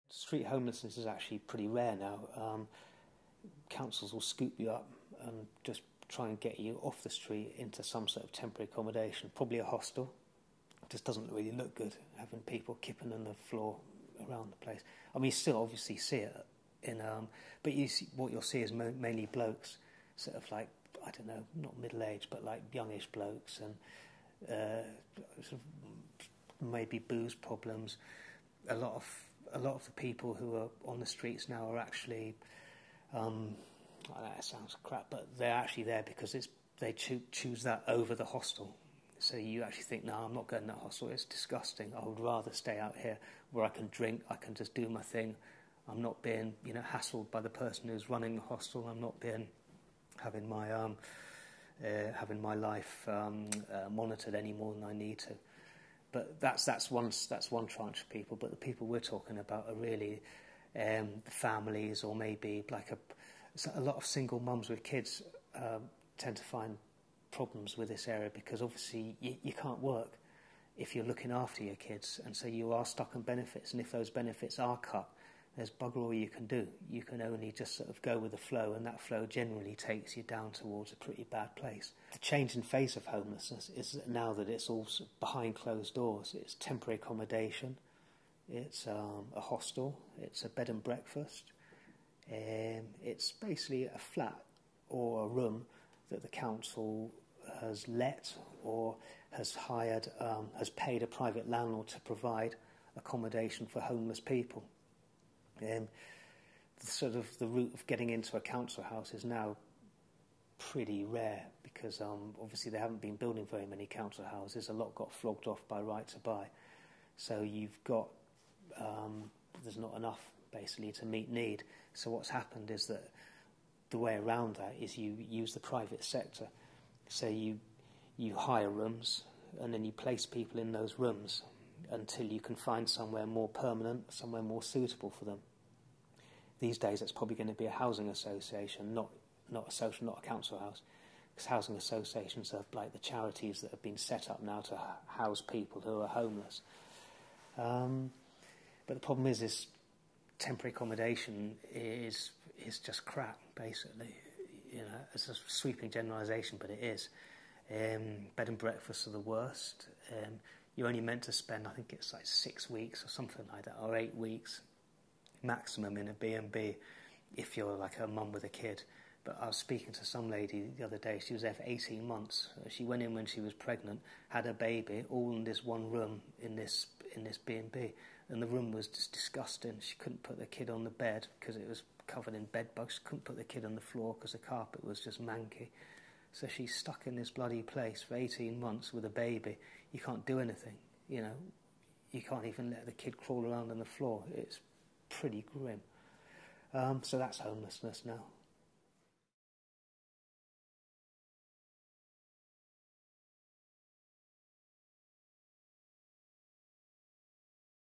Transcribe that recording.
Street homelessness is actually pretty rare now. Councils will scoop you up and just try and get you off the street into some sort of temporary accommodation, probably a hostel. It just doesn't really look good, having people kipping on the floor around the place. I mean, you still obviously see it in, but what you'll see is mainly blokes, sort of like, I don't know, not middle-aged, but like youngish blokes, and sort of maybe booze problems. A lot of the people who are on the streets now are actually, I know it sounds crap, but they're actually there because they choose that over the hostel. So you actually think, no, I'm not going to that hostel, it's disgusting. I would rather stay out here where I can drink, I can just do my thing. I'm not being, hassled by the person who's running the hostel. I'm not being having my life monitored any more than I need to. But that's one tranche of people. But the people we're talking about are really the families, or maybe like a lot of single mums with kids tend to find problems with this area, because obviously you can't work if you're looking after your kids, and so you are stuck on benefits, and if those benefits are cut, there's bugger all you can do. You can only just sort of go with the flow, and that flow generally takes you down towards a pretty bad place. The change in face of homelessness is that now that it's all sort of behind closed doors. It's temporary accommodation, it's a hostel, it's a bed and breakfast, it's basically a flat or a room that the council has let or has hired, has paid a private landlord to provide accommodation for homeless people. Sort of the route of getting into a council house is now pretty rare, because obviously they haven't been building very many council houses. A lot got flogged off by Right to Buy. So you've got, there's not enough basically to meet need. So what's happened is that the way around that is you use the private sector. So you hire rooms, and then you place people in those rooms until you can find somewhere more permanent, somewhere more suitable for them. These days it's probably going to be a housing association, not a council house, because housing associations are like the charities that have been set up now to house people who are homeless. But the problem is temporary accommodation is just crap, basically. It's a sweeping generalisation, but it is. Bed and breakfasts are the worst. You're only meant to spend, I think it's like 6 weeks or something like that, or 8 weeks maximum in a B&B if you're like a mum with a kid. But I was speaking to some lady the other day. She was there for 18 months. She went in when she was pregnant, had a baby, all in this one room in this B&B, and the room was just disgusting. She couldn't put the kid on the bed because it was covered in bed bugs. She couldn't put the kid on the floor because the carpet was just manky. So she's stuck in this bloody place for 18 months with a baby. You can't do anything, You can't even let the kid crawl around on the floor. It's pretty grim. So that's homelessness now.